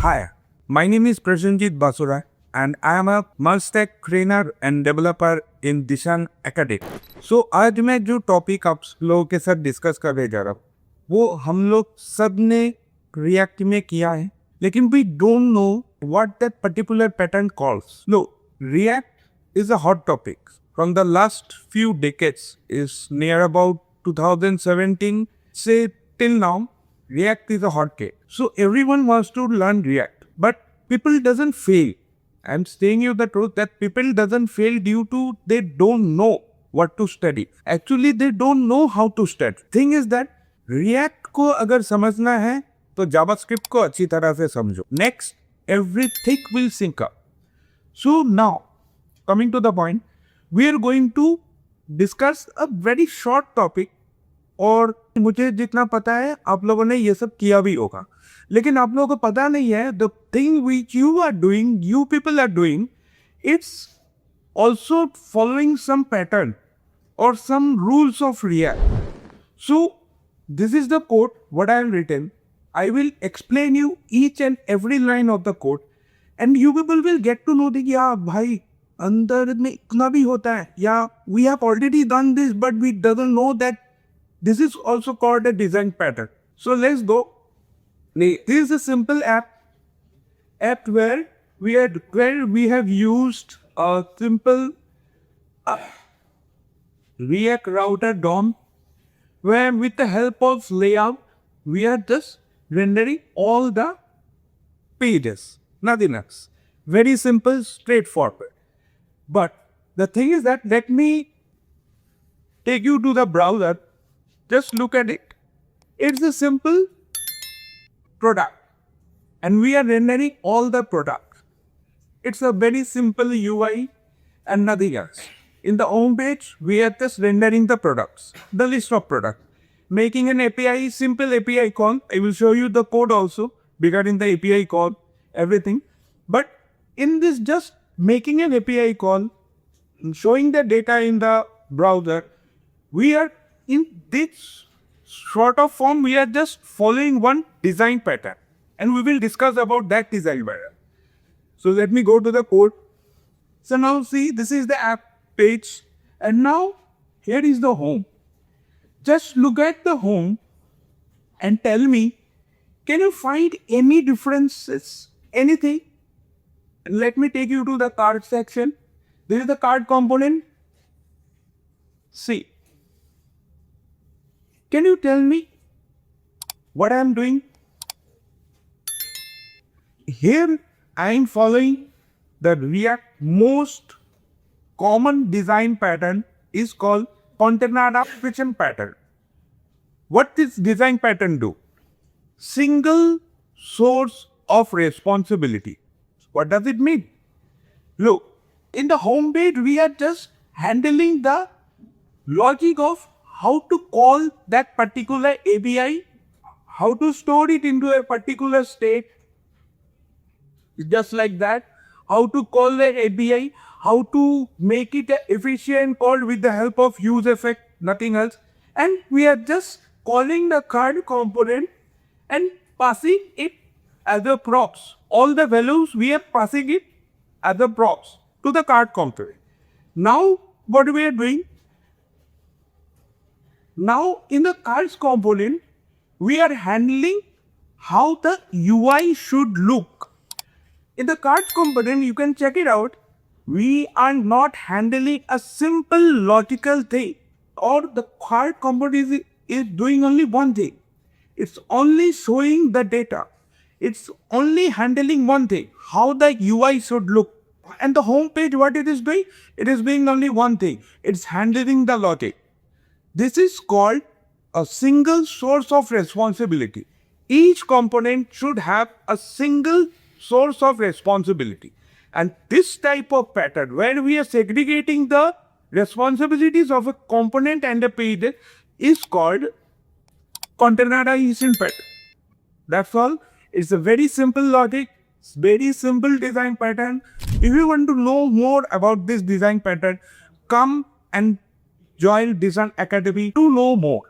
Hi, my name is Prasenjit Basura and I am a multi-stack trainer and developer in Dishan Academy. So आज मैं जो topic आप लोगों के साथ डिस्कस करने जा रहा हूँ वो हम लोग सब ने रिएक्ट में किया है, लेकिन we don't know what that particular pattern calls. No, React is a hot topic from the last few decades. Is near about 2017 say till now. React is a hot cake. So everyone wants to learn React, but people doesn't fail. I'm saying you the truth that people doesn't fail due to they don't know what to study. Actually, they don't know how to study. Thing is that React को अगर समझना है तो JavaScript को अच्छी तरह से समझो. Next, everything will sync up. So now, coming to the point, we are going to discuss a very short topic. और मुझे जितना पता है आप लोगों ने ये सब किया भी होगा, लेकिन आप लोगों को पता नहीं है the thing which you are doing, you people are doing, it's also following some pattern और some rules of React. So this is the code what I have written. I will explain you each and every line of the code and you people will get to know that या भाई अंदर में इतना भी होता है, या we have already done this but we doesn't know that this is also called a design pattern. So let's go. This is a simple app where we have used a simple React router DOM, where with the help of layout we are just rendering all the pages, nothing else. Very simple, straightforward. But the thing is that let me take you to the browser. Just look at it. It's a simple product and we are rendering all the products. It's a very simple UI and nothing else. In the home page, we are just rendering the products, the list of products. Making an API, simple API call. I will show you the code also regarding the API call, everything. But in this just making an API call, showing the data in the browser, we are in this sort of form, we are just following one design pattern and we will discuss about that design pattern. So let me go to the code. So now see, this is the app page and now here is the home. Just look at the home and tell me, can you find any differences, anything? Let me take you to the card section. This is the card component. See. Can you tell me what I am doing? Here I am following the React most common design pattern is called Container Presentational Pattern. What this design pattern do? Single source of responsibility. What does it mean? Look, in the home page we are just handling the logic of how to call that particular API, how to store it into a particular state, just like that, how to call the API, how to make it an efficient call with the help of useEffect, nothing else. And we are just calling the card component and passing it as a props. All the values we are passing it as a props to the card component. Now what we are doing? Now in the cards component, we are handling how the UI should look. In the cards component, you can check it out. We are not handling a simple logical thing, or the card component is doing only one thing. It's only showing the data. It's only handling one thing, how the UI should look. And the home page, what it is doing? It is doing only one thing. It's handling the logic. This is called a single source of responsibility. Each component should have a single source of responsibility. And this type of pattern, where we are segregating the responsibilities of a component and a page, is called containerization pattern. That's all. It's a very simple logic, very simple design pattern. If you want to know more about this design pattern, come and join Dishan Academy to know more.